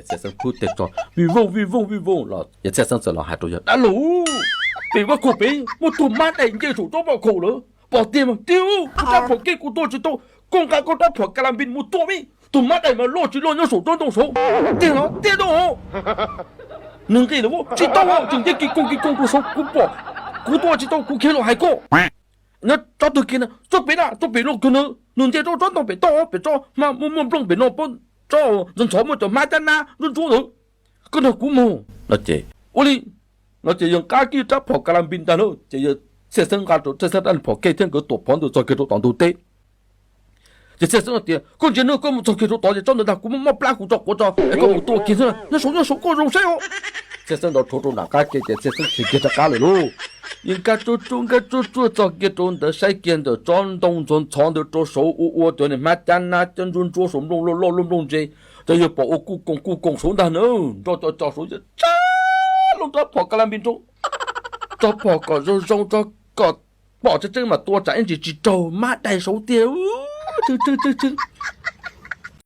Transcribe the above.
sẽ sang phút tết cho vì vong là sẽ sang giờ là hai đôi đã lú vìว่ากูเป็นว่าตัวมาแต่ยังถูกต้องบอกกูเลยบอกเตรียมtiêuถ้าผมเก่งกูตัวจิตโตกงการก็ต้องผัวกำลังบินมุดตัวไม่ตัวมาแต่มาโลจิโลยังสูงต้นตรงสูงเตี้ยเนาะเตี้ยตรงหนึ่งกี่หรือว่าจิตโตจึงจะกินกงกูสูงกูบอกกูตัวจิตโตกูแค่หลายก็那找到给呢，做别的，做别的可能这做东北做别做，嘛不别弄不做，人错么就买单呐，人做了，个那古么？那这我哩，那这用家己只跑格兰宾单咯，这要学生家做，这些单跑几天个多跑到做几多当到底。这学生的，关键那个么做几多当就真的他古么不拉古做，一个多其实那手个容易哦。学生到初中那家给学生去给他干了咯。应该做做给中的晒干的转动中长的做手我对你买单呐，真正做什么弄这要把我故宫手的呢，做手就这弄到跑格兰宾中，做跑个肉这个跑这嘛多赚一只走马带手丢，这。